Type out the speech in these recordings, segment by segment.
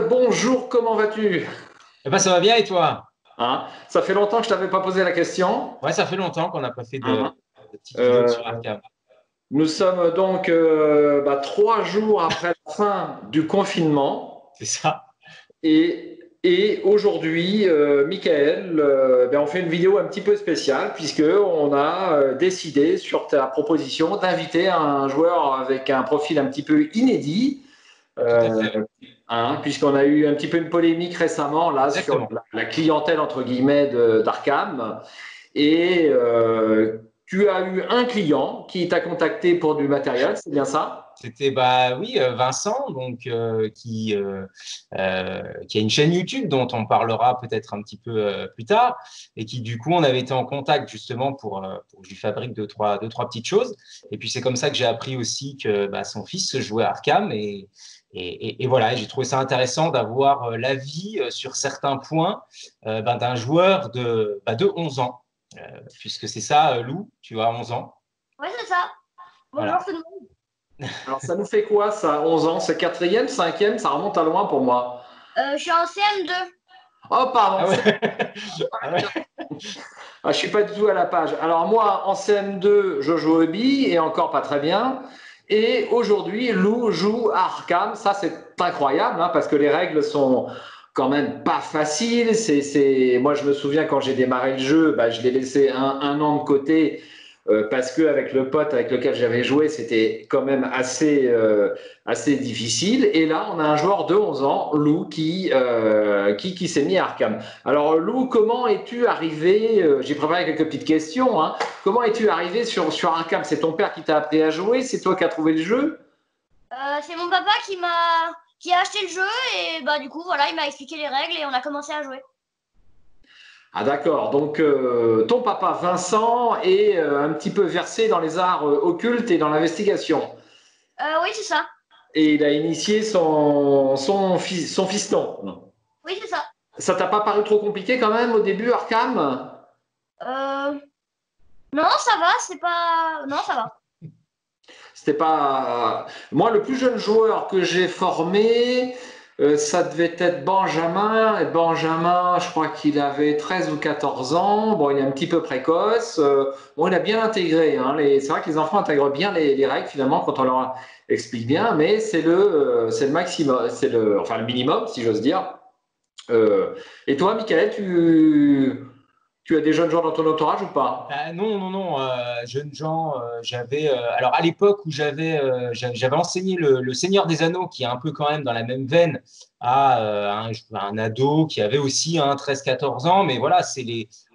bonjour, comment vas-tu? Eh ben, ça va bien et toi? Hein, ça fait longtemps que je t'avais pas posé la question. Ouais, ça fait longtemps qu'on n'a pas fait Hein. de petites vidéos Euh, sur Arkham. Nous sommes donc 3 jours après la fin du confinement C'est ça. et aujourd'hui, Michael, on fait une vidéo un petit peu spéciale puisque on a décidé sur ta proposition d'inviter un joueur avec un profil un petit peu inédit. Tout à Euh, fait. Puisqu'on a eu un petit peu une polémique récemment là sur Exactement. la clientèle entre guillemets d'Arkham. Et tu as eu un client qui t'a contacté pour du matériel, c'est bien ça? C'était bah oui Vincent qui a une chaîne YouTube dont on parlera peut-être un petit peu plus tard et qui du coup on avait été en contact justement pour que je lui fabrique deux trois petites choses et puis c'est comme ça que j'ai appris aussi que son fils jouait à Arkham et voilà, et j'ai trouvé ça intéressant d'avoir l'avis sur certains points d'un joueur de 11 ans, puisque c'est ça, Lou, tu as 11 ans. Ouais, c'est ça. Bonjour Voilà. tout le monde. Alors ça nous fait quoi ça, 11 ans? C'est quatrième, cinquième, ça remonte à loin pour moi. Je suis en CM2. Oh pardon, Ah ouais. Ah ouais. je suis pas du tout à la page. Alors moi, en CM2, je joue au billes et encore pas très bien. Et aujourd'hui, Lou joue à Arkham. Ça, c'est incroyable hein, parce que les règles sont quand même pas faciles. Moi, je me souviens quand j'ai démarré le jeu, je l'ai laissé un an de côté parce que avec le pote avec lequel j'avais joué, c'était quand même assez difficile. Et là, on a un joueur de 11 ans, Lou, qui s'est mis à Arkham. Alors, Lou, comment es-tu arrivé j'ai préparé quelques petites questions. Hein. Comment es-tu arrivé sur Arkham? C'est ton père qui t'a appris à jouer? C'est toi qui as trouvé le jeu? C'est mon papa qui a acheté le jeu et du coup voilà, il m'a expliqué les règles et on a commencé à jouer. Ah d'accord, donc ton papa Vincent est un petit peu versé dans les arts occultes et dans l'investigation. Oui, c'est ça. Et il a initié son fiston. Oui, c'est ça. Ça t'a pas paru trop compliqué quand même au début, Arkham? Euh, non, ça va, c'est pas. Non, ça va. C'était pas. Moi, le plus jeune joueur que j'ai formé, ça devait être Benjamin. Et Benjamin, je crois qu'il avait 13 ou 14 ans. Bon, il est un petit peu précoce. Bon, il a bien intégré. Hein. C'est vrai que les enfants intègrent bien les règles finalement quand on leur explique bien, mais c'est le maximum, enfin le minimum, si j'ose dire. Et toi, Michael, tu as des jeunes joueurs dans ton entourage ou pas? Non, non, non, jeunes gens, alors à l'époque où j'avais enseigné le Seigneur des Anneaux, qui est un peu quand même dans la même veine, à un ado qui avait aussi 13-14 ans, mais voilà,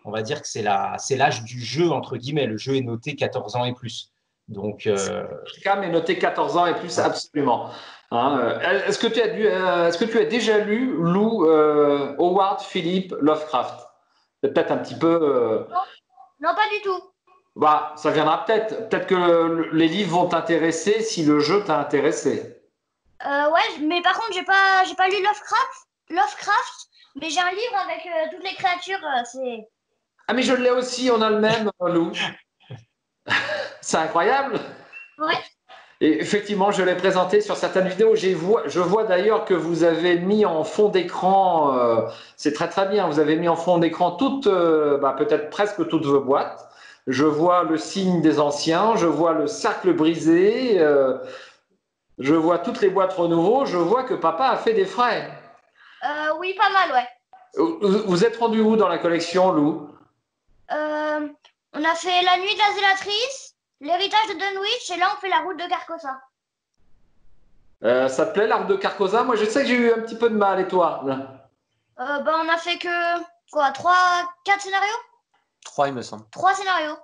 on va dire que c'est l'âge du jeu, entre guillemets. Le jeu est noté 14 ans et plus. Donc, Cam est noté 14 ans et plus, voilà. absolument. Hein, est-ce que tu as déjà lu Lou Howard Philip Lovecraft? C'est peut-être un petit peu. Non, non, pas du tout. Ça viendra peut-être. Peut-être que les livres vont t'intéresser si le jeu t'a intéressé. Ouais, mais par contre, j'ai pas lu Lovecraft, mais j'ai un livre avec toutes les créatures. C'est. Ah, mais je l'ai aussi, on a le même, Lou. C'est incroyable. Ouais. Et effectivement, je l'ai présenté sur certaines vidéos. Je vois d'ailleurs que vous avez mis en fond d'écran, c'est très très bien, vous avez mis en fond d'écran peut-être presque toutes vos boîtes. Je vois le signe des anciens, je vois le cercle brisé, je vois toutes les boîtes renouveau, je vois que papa a fait des frais. Oui, pas mal, ouais. Vous êtes rendu où dans la collection, Lou? Euh, on a fait la nuit de la zélatrice, l'héritage de Dunwich et là on fait la route de Carcosa. Ça te plaît l'arbre de Carcosa? Moi, je sais que j'ai eu un petit peu de mal, et toi? On a fait que quoi, 4 scénarios? Trois, il me semble. 3 scénarios.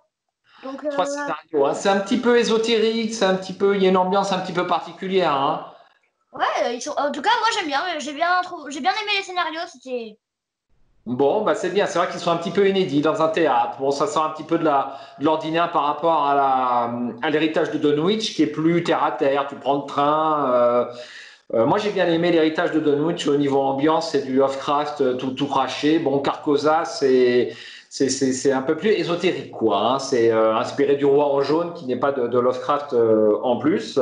Donc, Trois scénarios. Hein. C'est un petit peu ésotérique, il y a une ambiance un petit peu particulière. Hein. ouais, en tout cas, moi j'aime bien. J'ai bien aimé les scénarios. C'était. Bon, c'est bien. C'est vrai qu'ils sont un petit peu inédits dans un théâtre. Bon, ça sort un petit peu de l'ordinaire par rapport à l'héritage de Dunwich, qui est plus terre à terre. Tu prends le train. Moi, j'ai bien aimé l'héritage de Dunwich au niveau ambiance, c'est du Lovecraft tout craché. Bon, Carcosa, c'est un peu plus ésotérique, quoi. Hein. C'est inspiré du Roi en jaune, qui n'est pas de Lovecraft en plus.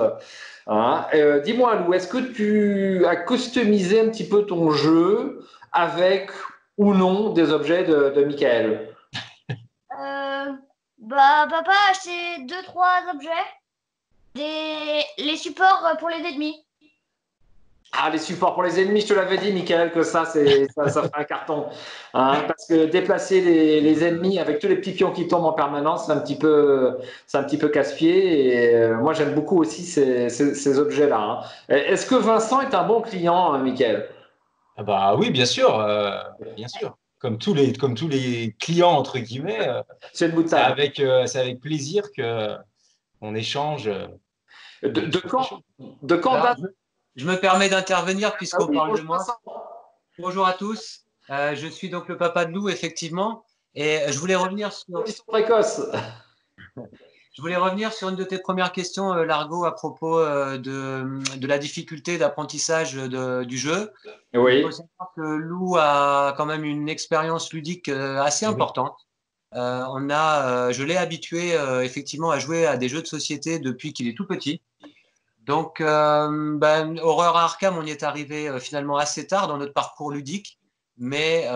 Hein. Dis-moi, Lou, est-ce que tu as customisé un petit peu ton jeu avec ou non des objets de Michael? Bah, papa a acheté deux, trois objets, les supports pour les ennemis. Ah, les supports pour les ennemis, je te l'avais dit, Michael, que ça fait un carton. Hein, parce que déplacer les ennemis avec tous les petits pions qui tombent en permanence, c'est un petit peu casse-pied. Et moi, j'aime beaucoup aussi ces objets-là. Hein. Est-ce que Vincent est un bon client, Michael? Ah bah oui, bien sûr, bien sûr. Comme tous les clients, entre guillemets, C'est une boutade. c'est avec plaisir que on échange De, de sur ces quand, choses. de quand Alors, date? je me permets d'intervenir Ah puisqu'on oui, parle de bonjour moi. Vincent. Bonjour à tous. Je suis donc le papa de Lou, effectivement. Et Ils sont précoces. je voulais revenir sur une de tes premières questions, Largo, à propos de la difficulté d'apprentissage du jeu. Il faut Oui. savoir que Lou a quand même une expérience ludique assez Eh oui. importante. Je l'ai habitué effectivement à jouer à des jeux de société depuis qu'il est tout petit. Donc, Horreur à Arkham, on y est arrivé finalement assez tard dans notre parcours ludique, mais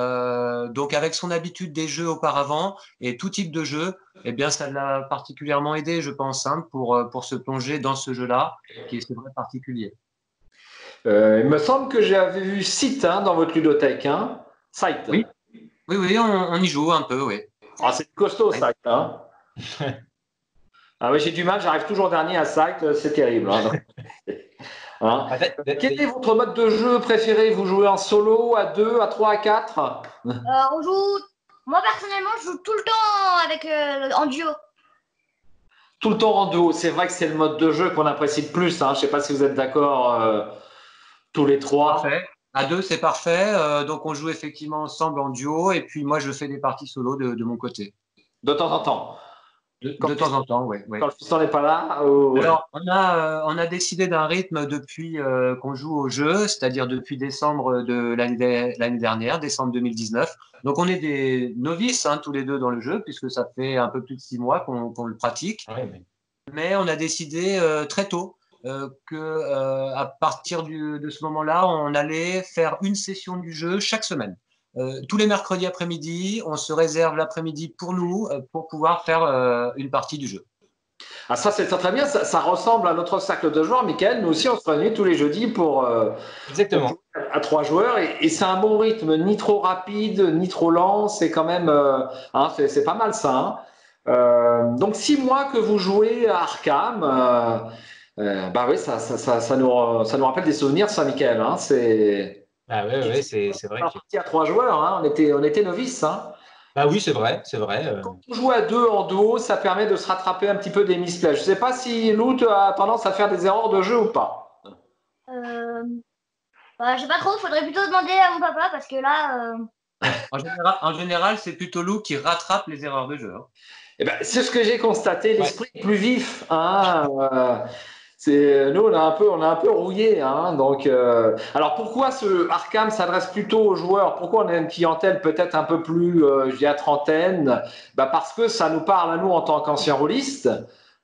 donc avec son habitude des jeux auparavant et tout type de jeu, eh bien, ça l'a particulièrement aidé, je pense, hein, pour se plonger dans ce jeu-là, qui est c'est vrai particulier. Il me semble que j'avais vu Site hein, dans votre ludothèque. Hein. Site. Oui, oui, on y joue un peu, oui. Ah, c'est costaud, Oui. Site. Hein. Ah oui, j'ai du mal, j'arrive toujours dernier à Site, c'est terrible. Hein. Hein. Ah, Quel est votre mode de jeu préféré? Vous jouez en solo, à 2, à 3, à 4? On joue. Moi personnellement, je joue tout le temps avec en duo. Tout le temps en duo. C'est vrai que c'est le mode de jeu qu'on apprécie le plus. Hein. Je ne sais pas si vous êtes d'accord tous les trois. Parfait. À deux, c'est parfait. Donc, on joue effectivement ensemble en duo, et puis moi, je fais des parties solo de mon côté. De temps en temps. De temps en temps, oui. Quand le fiston n'est pas là. Alors, on a décidé d'un rythme depuis qu'on joue au jeu, c'est-à-dire depuis décembre de l'année dernière, décembre 2019. Donc, on est des novices hein, tous les deux dans le jeu, puisque ça fait un peu plus de 6 mois qu'on le pratique. ouais, mais- Mais on a décidé très tôt que à partir de ce moment-là, on allait faire une session du jeu chaque semaine. Tous les mercredis après-midi, on se réserve l'après-midi pour nous, pour pouvoir faire une partie du jeu. Ah, ça, c'est très bien. Ça ressemble à notre cercle de joueurs, Michael. Nous aussi, on se réunit tous les jeudis pour Exactement. jouer à 3 joueurs. Et c'est un bon rythme, ni trop rapide, ni trop lent. C'est quand même. Hein, c'est pas mal ça. Hein. Donc, 6 mois que vous jouez à Arkham. Bah oui, ça nous rappelle des souvenirs, ça, Michael. Hein. C'est. Ah ouais, c'est vrai que. Parti à 3 joueurs. Hein. On était novices. Hein. Ah oui, c'est vrai, c'est vrai. Quand on joue à 2 en duo, ça permet de se rattraper un petit peu des misplays. Je ne sais pas si Lou a tendance à faire des erreurs de jeu ou pas. Bah, je sais pas trop, faudrait plutôt demander à mon papa parce que là. En général, c'est plutôt Lou qui rattrape les erreurs de jeu. Hein. Eh ben, c'est ce que j'ai constaté, l'esprit est plus vif. Hein, nous, on a un peu rouillé. Hein, donc, alors, pourquoi ce Arkham s'adresse plutôt aux joueurs? Pourquoi on a une clientèle peut-être un peu plus, je dirais, trentaine? Bah, parce que ça nous parle à nous en tant qu'anciens rôlistes.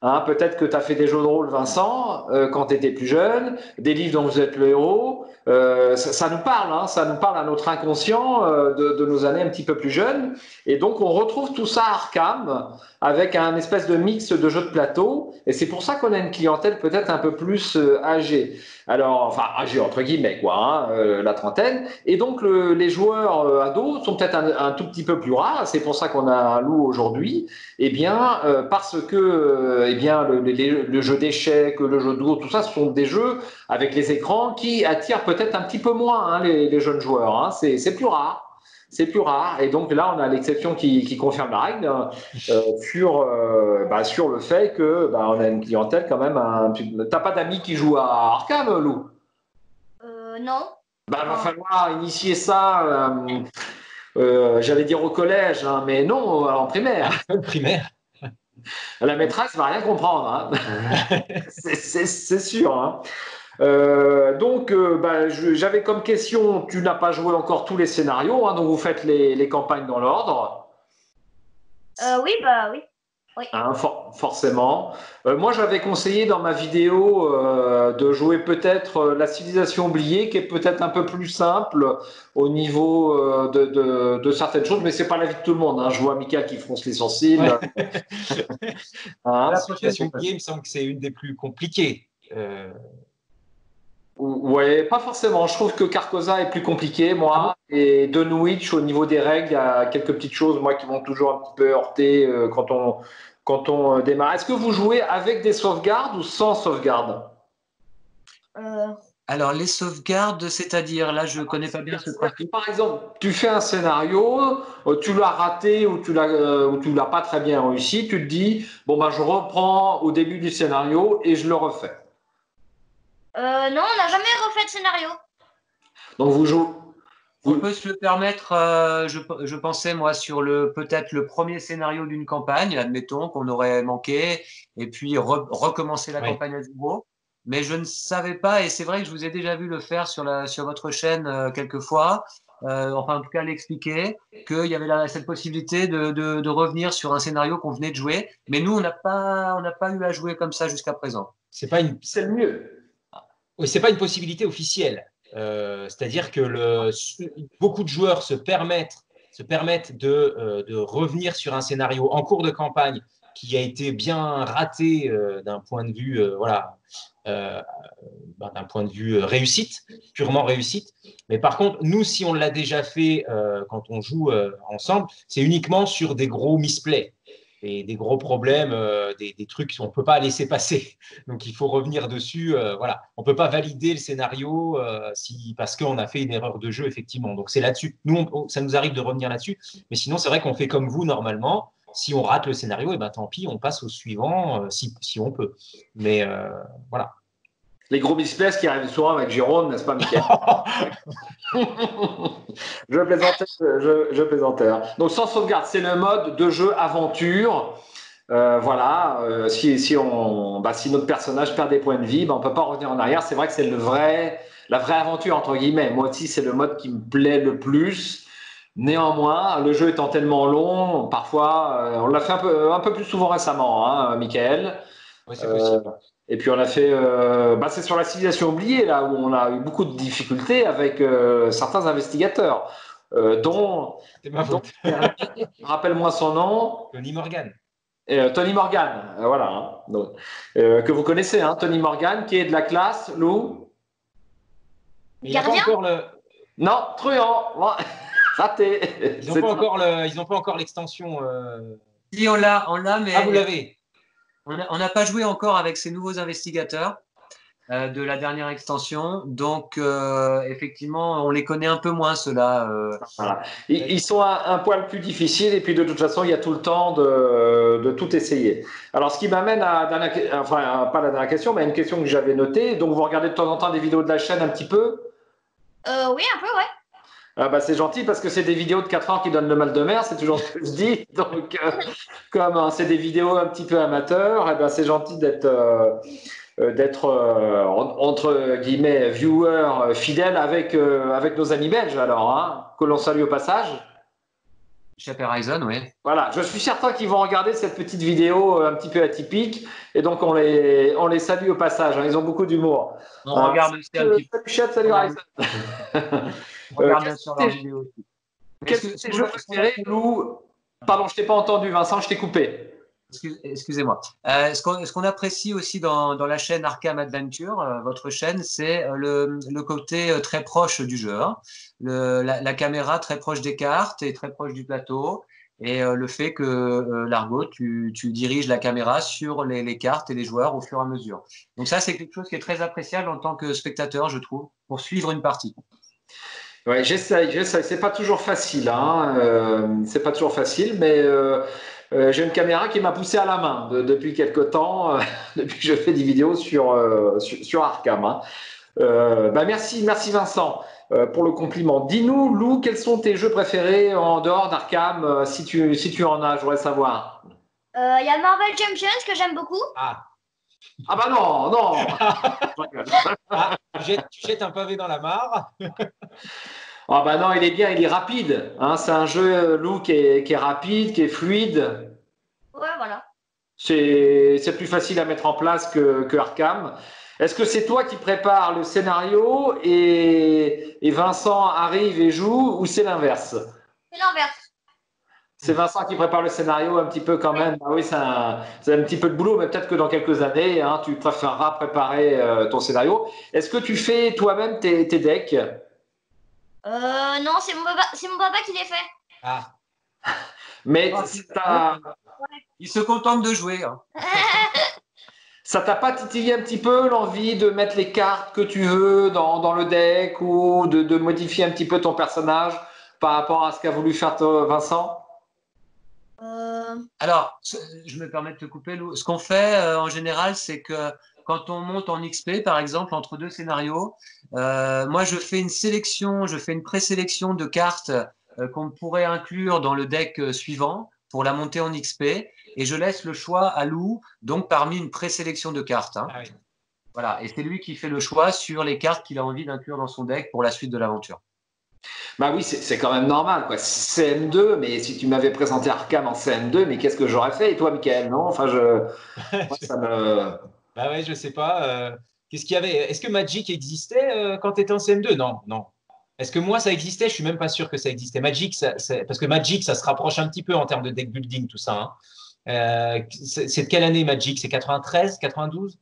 Hein, peut-être que tu as fait des jeux de rôle, Vincent, quand tu étais plus jeune, des livres dont vous êtes le héros. Ça nous parle, hein, ça nous parle à notre inconscient de nos années un petit peu plus jeunes. Et donc, on retrouve tout ça à Arkham avec un espèce de mix de jeux de plateau. Et c'est pour ça qu'on a une clientèle peut-être un peu plus âgée. Alors, enfin, âgée entre guillemets, quoi, hein, la trentaine. Et donc, les joueurs ados sont peut-être un tout petit peu plus rares. C'est pour ça qu'on a un loup aujourd'hui. Eh bien, parce que eh bien, le jeu d'échecs, le jeu de Go, tout ça, ce sont des jeux avec les écrans qui attirent peut-être un petit peu moins hein, les jeunes joueurs. Hein. C'est plus rare. C'est plus rare. Et donc là, on a l'exception qui confirme la règle sur le fait que on a une clientèle quand même. T'as pas d'amis qui jouent à Arkham, Lou? Non. Va falloir initier ça. J'allais dire au collège, hein, mais non, en primaire. Primaire. La maîtresse va rien comprendre. Hein. c'est sûr. Hein. J'avais comme question, tu n'as pas joué encore tous les scénarios, hein, donc vous faites les campagnes dans l'ordre. Oui, bah oui. Oui. Hein, forcément. Moi, j'avais conseillé dans ma vidéo de jouer peut-être la civilisation oubliée, qui est peut-être un peu plus simple au niveau de certaines choses, mais c'est pas l'avis de tout le monde. Hein. Je vois Mika qui fronce les sourcils. Ouais. Hein, La situation game, il me semble que c'est une des plus compliquées. ouais, pas forcément. Je trouve que Carcosa est plus compliqué, moi. Et Dunwich, au niveau des règles, il y a quelques petites choses, moi, qui m'ont toujours un petit peu heurté quand on démarre. Est-ce que vous jouez avec des sauvegardes ou sans sauvegarde? Alors, les sauvegardes, c'est-à-dire, là, je ne connais pas bien ce principe. Par exemple, tu fais un scénario, tu l'as raté ou tu l'as pas très bien réussi, tu te dis, bon, ben, je reprends au début du scénario et je le refais. Non, on n'a jamais refait de scénario. Donc, vous jouez. On peut se le permettre, je pensais moi sur peut-être le premier scénario d'une campagne, admettons qu'on aurait manqué, et puis recommencer la campagne à zéro. Mais je ne savais pas, et c'est vrai que je vous ai déjà vu le faire sur votre chaîne quelques fois, enfin en tout cas l'expliquer, qu'il y avait cette possibilité de revenir sur un scénario qu'on venait de jouer. Mais nous, on n'a pas eu à jouer comme ça jusqu'à présent. C'est pas une... C'est le mieux. Oui, c'est pas une possibilité officielle. C'est-à-dire que beaucoup de joueurs se permettent de revenir sur un scénario en cours de campagne qui a été bien raté d'un point de vue, d'un point de vue réussite, purement réussite. Mais par contre, nous, si on l'a déjà fait quand on joue ensemble, c'est uniquement sur des gros misplays. Des gros problèmes, des trucs qu'on ne peut pas laisser passer. Donc, il faut revenir dessus. Voilà. On ne peut pas valider le scénario parce qu'on a fait une erreur de jeu, effectivement. Donc, c'est là-dessus. Nous, ça nous arrive de revenir là-dessus. Mais sinon, c'est vrai qu'on fait comme vous, normalement. Si on rate le scénario, et ben, tant pis, on passe au suivant si on peut. Mais voilà. Les gros misplays qui arrivent souvent avec Jérôme, n'est-ce pas, Mickaël? Je plaisantais. Hein. Donc, sans sauvegarde, c'est le mode de jeu aventure. Voilà, si notre personnage perd des points de vie, on ne peut pas revenir en arrière. C'est vrai que c'est la vraie aventure, entre guillemets. Moi aussi, c'est le mode qui me plaît le plus. Néanmoins, le jeu étant tellement long, parfois, on l'a fait un peu plus souvent récemment, hein, Mickaël. Oui, c'est possible. Et puis on a fait, c'est sur la civilisation oubliée là où on a eu beaucoup de difficultés avec certains investigateurs, dont rappelle-moi son nom. Tony Morgan. Tony Morgan, voilà, hein, donc, que vous connaissez, hein, Tony Morgan, qui est de la classe Lou. Gardien. Non, truand. Raté. Ils n'ont pas encore l'extension. Si on l'a, mais. Ah, vous l'avez. On n'a pas joué encore avec ces nouveaux investigateurs de la dernière extension. Donc, effectivement, on les connaît un peu moins, ceux-là. Voilà. Ils sont un poil plus difficiles et puis de toute façon, il y a tout le temps de tout essayer. Alors, ce qui m'amène à pas la dernière question, mais à une question que j'avais notée. Donc, vous regardez de temps en temps des vidéos de la chaîne un petit peu? Oui, un peu, ouais. Ah c'est gentil parce que c'est des vidéos de 4 heures qui donnent le mal de mer, c'est toujours ce que je dis. Donc, comme c'est des vidéos un petit peu amateurs, c'est gentil d'être entre guillemets viewer fidèle avec nos amis belges alors, hein, que l'on salue au passage. Chef Horizon, oui. Voilà, je suis certain qu'ils vont regarder cette petite vidéo un petit peu atypique et donc on les salue au passage, hein, ils ont beaucoup d'humour. On regarde aussi un petit peu. Salut Chef, salut Horizon. On regarde bien sûr leurs vidéos aussi. Quels sont tes jeux préférés, Lou? Pardon, je t'ai pas entendu, Vincent, je t'ai coupé. Excusez-moi. Ce qu'on apprécie aussi dans la chaîne Arkham Adventure, votre chaîne, c'est le côté très proche du jeu. Hein. La caméra très proche des cartes et très proche du plateau. Et le fait que, Largo, tu diriges la caméra sur les cartes et les joueurs au fur et à mesure. Donc ça, c'est quelque chose qui est très appréciable en tant que spectateur, je trouve, pour suivre une partie. Ouais, j'essaye. C'est pas toujours facile, hein. C'est pas toujours facile, mais j'ai une caméra qui m'a poussé à la main depuis quelque temps, depuis que je fais des vidéos sur Arkham. Hein. Merci Vincent pour le compliment. Dis-nous, Lou, quels sont tes jeux préférés en dehors d'Arkham, si tu en as, je voudrais savoir. Il y a Marvel Champions que j'aime beaucoup. Ah bah non. Tu jettes un pavé dans la mare. Ah bah non, il est bien, il est rapide. Hein, c'est un jeu, Lou, qui est rapide, qui est fluide. Ouais, voilà. C'est plus facile à mettre en place que Arkham. Est-ce que c'est toi qui prépares le scénario et Vincent arrive et joue ou c'est l'inverse? C'est l'inverse. C'est Vincent qui prépare le scénario un petit peu quand même. Ah oui, c'est un petit peu de boulot, mais peut-être que dans quelques années, hein, tu préféreras préparer ton scénario. Est-ce que tu fais toi-même tes decks? Non, c'est mon papa qui les fait. Ah, Mais Il se contente de jouer. Hein. ça t'a pas titillé un petit peu l'envie de mettre les cartes que tu veux dans le deck ou de modifier un petit peu ton personnage par rapport à ce qu'a voulu faire Vincent? Alors, je me permets de te couper, Lou. Ce qu'on fait en général, c'est que quand on monte en XP, par exemple, entre deux scénarios, moi, je fais une présélection de cartes qu'on pourrait inclure dans le deck suivant pour la monter en XP, et je laisse le choix à Lou, donc parmi une présélection de cartes. Hein. ah oui. Voilà, et c'est lui qui fait le choix sur les cartes qu'il a envie d'inclure dans son deck pour la suite de l'aventure. Bah oui, c'est quand même normal, quoi. CM2, mais si tu m'avais présenté Arkham en CM2, mais qu'est-ce que j'aurais fait? Et toi, Michael, non? Enfin, moi, ça me. Bah ouais, je sais pas. Qu'est-ce qu'il y avait? Est-ce que Magic existait quand tu étais en CM2? Non, non. Est-ce que moi, ça existait? Je suis même pas sûr que ça existait. Magic, parce que Magic, ça se rapproche un petit peu en termes de deck building, tout ça. Hein. C'est de quelle année Magic? C'est 93, 92?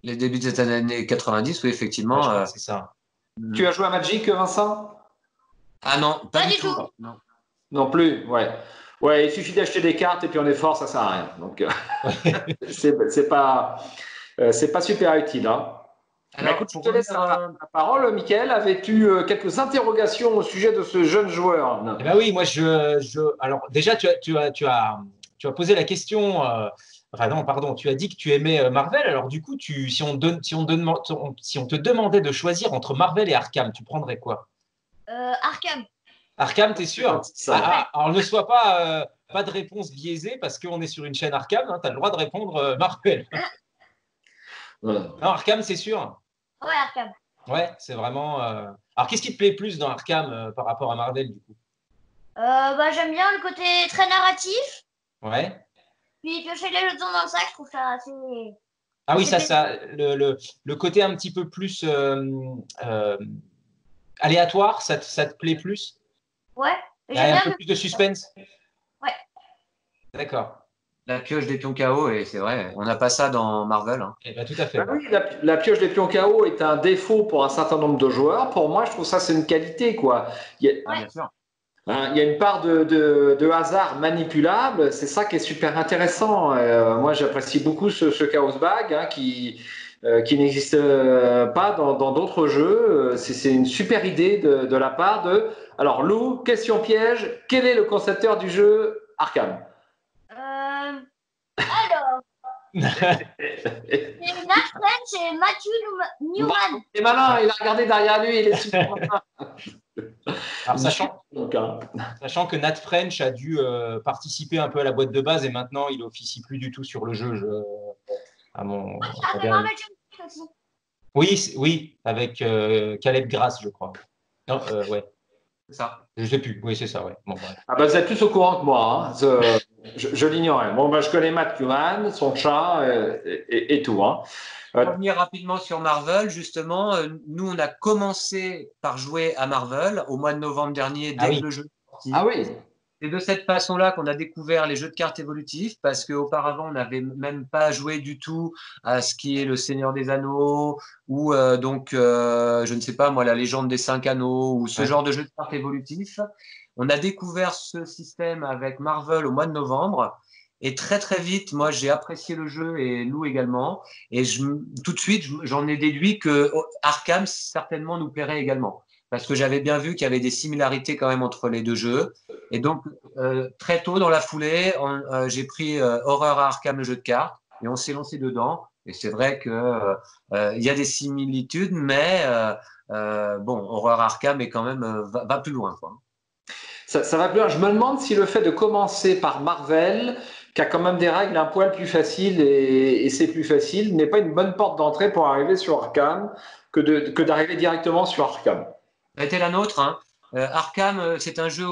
Les débuts de cette année 90, oui, effectivement. Ouais, je crois que c'est ça. Tu as joué à Magic, Vincent? Ah non, pas du tout. tout. Non. Non plus, ouais. Ouais, il suffit d'acheter des cartes et puis on est fort, ça sert à rien. Donc, c'est pas super utile. Hein. Alors, écoute, je te laisse la parole, Michael. Avais-tu quelques interrogations au sujet de ce jeune joueur? Eh ben oui, moi, alors, déjà, tu as posé la question. Enfin, non, pardon, tu as dit que tu aimais Marvel. Alors, du coup, si on te demandait de choisir entre Marvel et Arkham, tu prendrais quoi? Arkham. Arkham, t'es sûr? Ça. Alors, ne sois pas de réponse biaisée parce qu'on est sur une chaîne Arkham. Hein, tu as le droit de répondre Marvel. Non, Arkham, c'est sûr. Ouais, Arkham. Ouais, c'est vraiment. Alors, qu'est-ce qui te plaît plus dans Arkham par rapport à Marvel, du coup? J'aime bien le côté très narratif. Ouais. Puis piocher les jetons dans le sac, je trouve ça assez. Ah oui, C'est le côté un petit peu plus aléatoire, ça te plaît plus? Ouais. Il y a un peu plus de suspense? Ouais. D'accord. La pioche des pions KO, et c'est vrai, on n'a pas ça dans Marvel. Hein. Eh ben, tout à fait. Bah oui, la pioche des pions KO est un défaut pour un certain nombre de joueurs. Pour moi, je trouve ça c'est une qualité, quoi. Bien sûr. Il y a une part de hasard manipulable, c'est ça qui est super intéressant. Moi, j'apprécie beaucoup ce Chaos Bag hein, qui n'existe pas dans d'autres jeux. C'est une super idée de la part de. Alors, Lou, question piège, quel est le concepteur du jeu Arkham? Alors, c'est Nathan, c'est Matthew Newman. Il est malin, il a regardé derrière lui, il est super malin. Alors, sachant que Nat French a dû participer un peu à la boîte de base et maintenant il officie plus du tout sur le jeu. Ça fait Marvel Champions aussi. Oui, avec Caleb Grass, je crois. Non, ouais. C'est ça. Je sais plus. Oui, c'est ça, ouais. Bon, ouais. Ah bah, vous êtes plus au courant que moi. Hein. Je l'ignorais. Bon, bah, je connais Matt Newman, son chat et tout. Hein. Pour revenir rapidement sur Marvel, justement, nous, on a commencé par jouer à Marvel au mois de novembre dernier, dès que le jeu est sorti. Ah oui. C'est de cette façon-là qu'on a découvert les jeux de cartes évolutifs, parce qu'auparavant, on n'avait même pas joué du tout à ce qui est le Seigneur des Anneaux, ou je ne sais pas, moi, la Légende des 5 Anneaux, ou ce genre de jeux de cartes évolutifs. On a découvert ce système avec Marvel au mois de novembre. Et très très vite, moi j'ai apprécié le jeu et Lou également. Et tout de suite, j'en ai déduit que Arkham certainement nous plairait également. Parce que j'avais bien vu qu'il y avait des similarités quand même entre les deux jeux. Et donc, très tôt dans la foulée, j'ai pris Horror à Arkham, le jeu de cartes, et on s'est lancé dedans. Et c'est vrai qu'il y a des similitudes, mais Horror à Arkham est quand même, va plus loin, quoi. Ça va plus loin. Je me demande si le fait de commencer par Marvel, qui a quand même des règles un poil plus faciles et c'est plus facile, n'est pas une bonne porte d'entrée pour arriver sur Arkham que d'arriver directement sur Arkham. Ça a été la nôtre. Hein. Arkham, c'est un jeu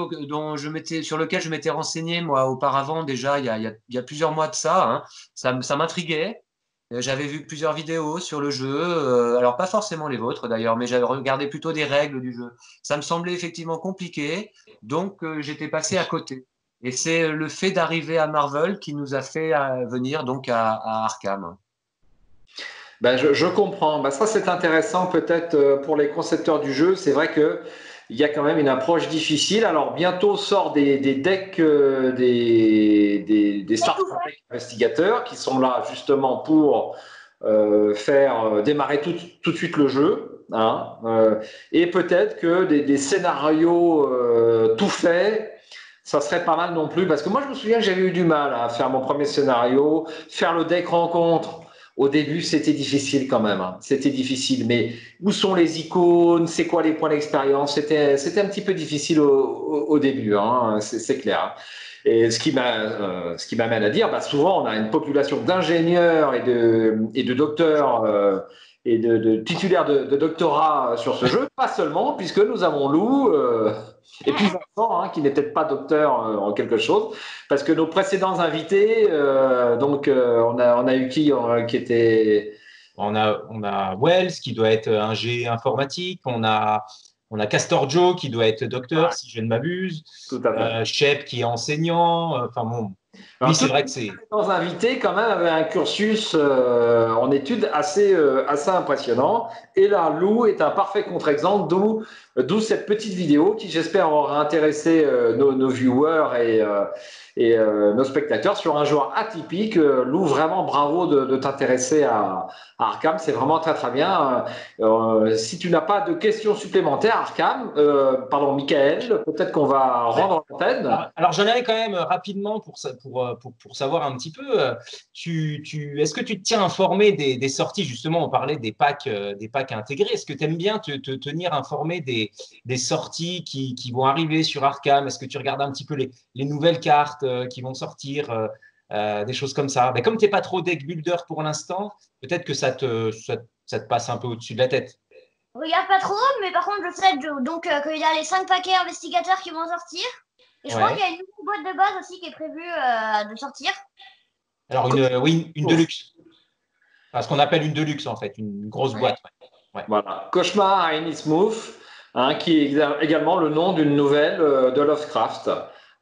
sur lequel je m'étais renseigné moi auparavant déjà il y a plusieurs mois de ça. Hein. Ça m'intriguait. J'avais vu plusieurs vidéos sur le jeu, alors pas forcément les vôtres d'ailleurs, mais j'avais regardé plutôt des règles du jeu. Ça me semblait effectivement compliqué, donc j'étais passé à côté. Et c'est le fait d'arriver à Marvel qui nous a fait venir donc à Arkham. Ben, je comprends. Ben, ça, c'est intéressant peut-être pour les concepteurs du jeu. C'est vrai que il y a quand même une approche difficile. Alors, bientôt sort des decks, des starter decks investigateurs qui sont là justement pour faire démarrer tout de suite le jeu. Hein, et peut-être que des scénarios tout faits, ça serait pas mal non plus. Parce que moi, je me souviens que j'avais eu du mal à faire mon premier scénario, faire le deck rencontre. Au début, c'était difficile quand même. Hein. C'était difficile. Mais où sont les icônes? C'est quoi les points d'expérience? C'était un petit peu difficile au début. Hein. C'est clair. Hein. Et ce qui m'amène à dire, bah, souvent, on a une population d'ingénieurs et de docteurs et de titulaires de doctorat sur ce jeu. Pas seulement, puisque nous avons Lou et puis Vincent, hein, qui n'est peut-être pas docteur en quelque chose. Parce que nos précédents invités, on a eu qui était. On a Wells qui doit être ingé informatique. On a Castor Joe qui doit être docteur, si je ne m'abuse. Tout à fait. Shep qui est enseignant. Enfin bon. Alors, oui, c'est vrai que c'est. Les invités, quand même, avaient un cursus en études assez impressionnant. Et là, Lou est un parfait contre-exemple, d'où cette petite vidéo qui, j'espère, aura intéressé nos viewers et nos spectateurs sur un joueur atypique. Lou, vraiment bravo de t'intéresser à Arkham. C'est vraiment très, très bien. Si tu n'as pas de questions supplémentaires, Michael, peut-être qu'on va rendre l'antenne. Alors, j'en avais quand même rapidement pour savoir un petit peu. Est-ce que tu te tiens informé des sorties? Justement, on parlait des packs intégrés. Est-ce que tu aimes bien te tenir informé des sorties qui vont arriver sur Arkham? Est-ce que tu regardes un petit peu les nouvelles cartes qui vont sortir, des choses comme ça? Mais comme tu n'es pas trop deck builder pour l'instant, peut-être que ça te passe un peu au-dessus de la tête. Je regarde pas trop, mais par contre, je sais qu'il y a les 5 paquets investigateurs qui vont sortir. Et je crois qu'il y a une nouvelle boîte de base aussi qui est prévue de sortir. Alors, une Deluxe. Enfin, ce qu'on appelle une Deluxe, en fait, une grosse boîte. Ouais. Voilà. Cauchemar à Innsmouth, hein, qui est également le nom d'une nouvelle de Lovecraft.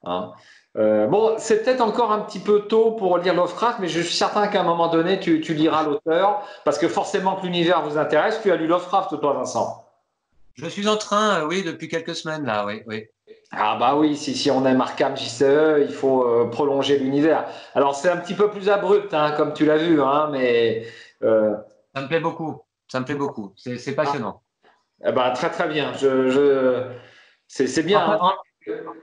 Hein. Bon, c'est peut-être encore un petit peu tôt pour lire Lovecraft, mais je suis certain qu'à un moment donné, tu liras l'auteur, parce que forcément que l'univers vous intéresse. Tu as lu Lovecraft, toi, Vincent? Je suis en train, oui, depuis quelques semaines, là, oui. Ah bah oui, si on aime Arkham JCE, il faut prolonger l'univers. Alors, c'est un petit peu plus abrupt, hein, comme tu l'as vu, hein, mais… Ça me plaît beaucoup. C'est passionnant. Ah bah, très, très bien. C'est bien.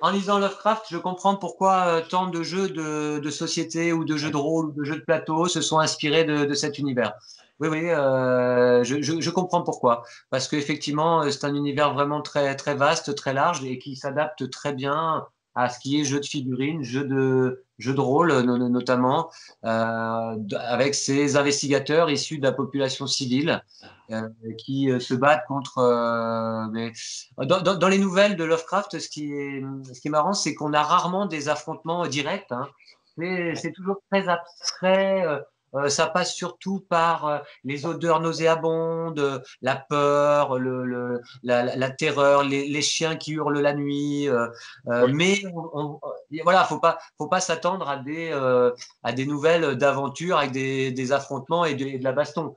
En lisant Lovecraft, je comprends pourquoi tant de jeux de société ou de jeux de rôle ou de jeux de plateau se sont inspirés de cet univers. Oui, je comprends pourquoi. Parce qu'effectivement, c'est un univers vraiment très, très vaste, très large et qui s'adapte très bien à ce qui est jeu de figurines, jeu de rôle notamment, avec ces investigateurs issus de la population civile qui se battent contre… Dans les nouvelles de Lovecraft, ce qui est marrant, c'est qu'on a rarement des affrontements directs. Hein. C'est toujours très abstrait. Ça passe surtout par les odeurs nauséabondes, la peur, la terreur, les chiens qui hurlent la nuit. Mais voilà, faut pas s'attendre à des nouvelles d'aventures avec des affrontements et de la baston.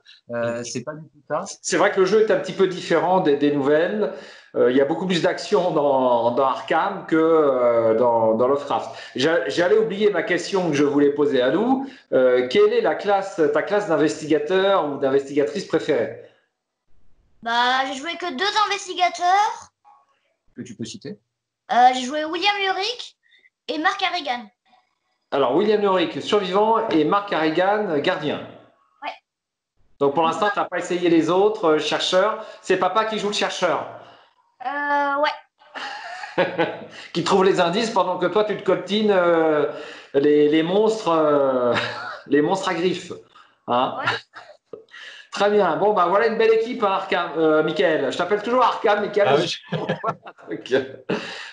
C'est pas du tout ça. C'est vrai que le jeu est un petit peu différent des nouvelles. Il y a beaucoup plus d'action dans Arkham que dans Lovecraft. J'allais oublier ma question que je voulais poser à Lou. Quelle est ta classe d'investigateur ou d'investigatrice préférée? Bah, j'ai joué que 2 investigateurs. Que tu peux citer? J'ai joué William Yorick et Mark Harrigan. Alors, William Yorick, survivant, et Mark Harrigan, gardien. Ouais. Donc, pour l'instant, tu n'as pas essayé les autres chercheurs. C'est papa qui joue le chercheur. Ouais. Qui trouve les indices pendant que toi, tu te coltines les monstres à griffes. Hein? Ouais. Très bien. Bon, bah voilà une belle équipe, hein, Arkham, Michael. Je t'appelle toujours Arkham, Michael. Ah oui,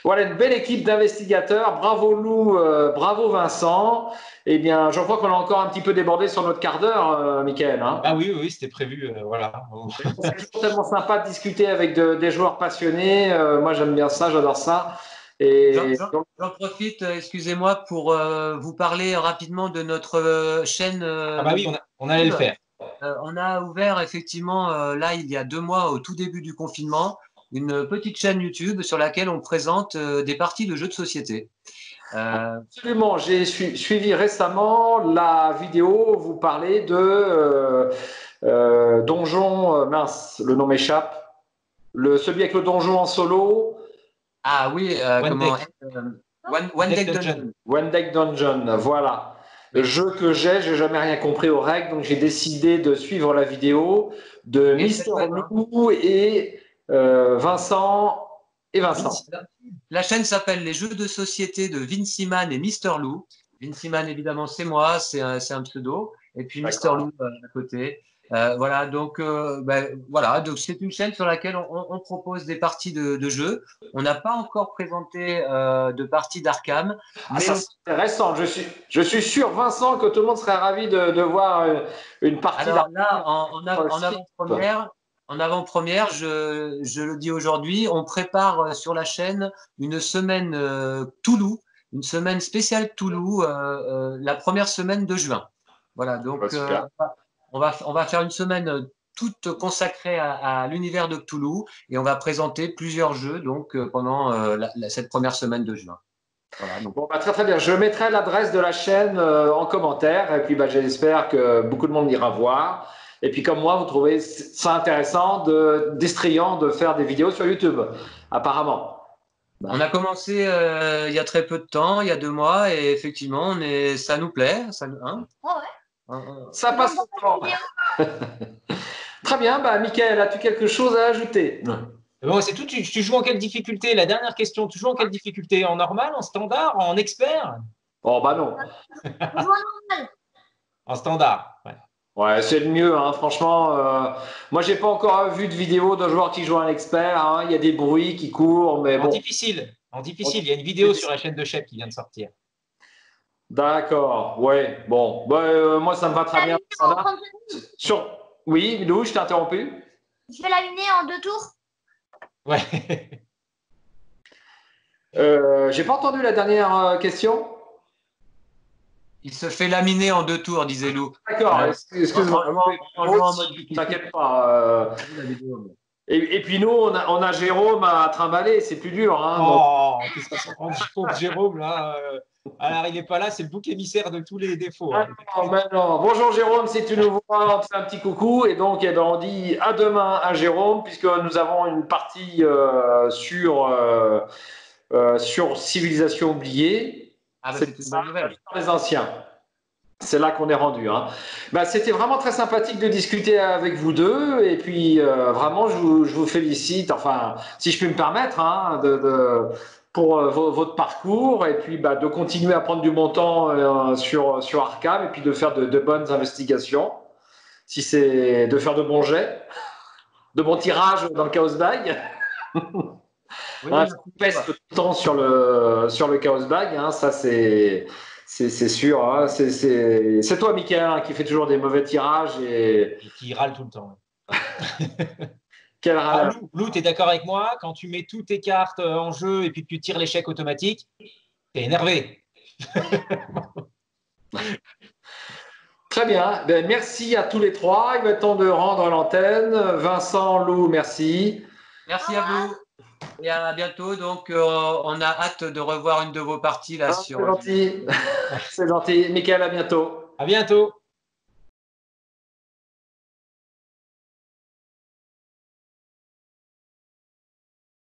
Voilà une belle équipe d'investigateurs. Bravo Lou, bravo Vincent. Eh bien, je crois qu'on a encore un petit peu débordé sur notre quart d'heure, Michael. Hein. ah oui, oui, c'était prévu. Voilà. C'est toujours tellement sympa de discuter avec des joueurs passionnés. Moi, j'aime bien ça, j'adore ça. Et donc, J'en profite, excusez-moi, pour vous parler rapidement de notre chaîne. Ah bah oui, on allait le faire. On a ouvert effectivement, là, il y a 2 mois, au tout début du confinement, une petite chaîne YouTube sur laquelle on présente des parties de jeux de société. absolument, j'ai suivi récemment la vidéo, vous parlez de donjon, mince, le nom m'échappe, celui avec le donjon en solo. Ah oui, comment One Deck Dungeon. One Deck Dungeon, voilà. Le jeu que j'ai jamais rien compris aux règles, donc j'ai décidé de suivre la vidéo de Mister Lou et Vincent et Vincent. La chaîne s'appelle Les Jeux de Société de Vinci Man et Mister Lou. Vinci Man, évidemment, c'est moi, c'est un pseudo. Et puis Mister Lou à côté. Voilà, donc voilà, donc c'est une chaîne sur laquelle on propose des parties de jeux. On n'a pas encore présenté de parties d'Arkham. Ah, ça c'est intéressant. Je suis sûr, Vincent, que tout le monde serait ravi de voir une partie d'Arkham. Là, en avant-première, je le dis aujourd'hui, on prépare sur la chaîne une semaine Toulouse, une semaine spéciale Toulouse, la première semaine de juin. Voilà, donc on va faire une semaine toute consacrée à l'univers de Cthulhu et on va présenter plusieurs jeux donc pendant cette première semaine de juin. Voilà, donc. Bon, bah, très très bien. Je mettrai l'adresse de la chaîne en commentaire et puis bah, j'espère que beaucoup de monde ira voir. Et puis comme moi, vous trouvez ça intéressant, distrayant de faire des vidéos sur YouTube, apparemment. On a commencé il y a très peu de temps, il y a 2 mois, et effectivement, ça nous plaît. Hein oh ouais. Ça passe le temps. Très bien, bah, Mickaël, as-tu quelque chose à ajouter? Bon, c'est tout. Tu joues en quelle difficulté? La dernière question, tu joues en quelle difficulté? En normal, en standard, en expert? Oh, bah non. En standard, ouais. Ouais, c'est le mieux, hein. Franchement. Moi, j'ai pas encore vu de vidéo de joueurs qui jouent en expert. Hein. Il y a des bruits qui courent, mais en bon. difficile. Il y a une vidéo sur la chaîne de Chef qui vient de sortir. D'accord, ouais, bon. Bah, moi, ça me va très bien. Oui, Lou, je t'ai interrompu. Je vais la miner en 2 tours. Ouais. J'ai pas entendu la dernière question. Il se fait laminer en 2 tours, disait Lou. D'accord, excuse-moi. T'inquiète pas. Et puis nous, on a Jérôme à trimballer, c'est plus dur. Hein, oh, qu'est-ce qu'on s'en rend compte, Jérôme, là alors, il n'est pas là, c'est le bouc émissaire de tous les défauts. Hein. Non. Bonjour Jérôme, si tu nous vois, on te fait un petit coucou. Et donc, on dit à demain à Jérôme, puisque nous avons une partie sur Civilisation oubliée. Ah, bah, c'est une bonne nouvelle. Les anciens. C'est là qu'on est rendu. Hein. Bah, c'était vraiment très sympathique de discuter avec vous deux. Et puis, vraiment, je vous félicite, enfin, si je puis me permettre, hein, pour votre parcours. Et puis, bah, de continuer à prendre du bon temps sur Arkham. Et puis, de faire de bonnes investigations. Si c'est de faire de bons jets, de bons tirages dans le Chaos Bag. Oui, hein, je pèse tout le temps sur le Chaos Bag. Hein, ça, c'est sûr. Hein, c'est toi, Mickaël, hein, qui fait toujours des mauvais tirages. Et qui râle tout le temps. Quel râle. Lou, tu es d'accord avec moi? Quand tu mets toutes tes cartes en jeu et puis que tu tires l'échec automatique, tu es énervé. Très bien. Ben, merci à tous les trois. Il va être temps de rendre l'antenne. Vincent, Lou, merci. Merci à vous. Et à bientôt. Donc, on a hâte de revoir une de vos parties là sur. C'est gentil. C'est gentil. Mickaël, à bientôt. À bientôt.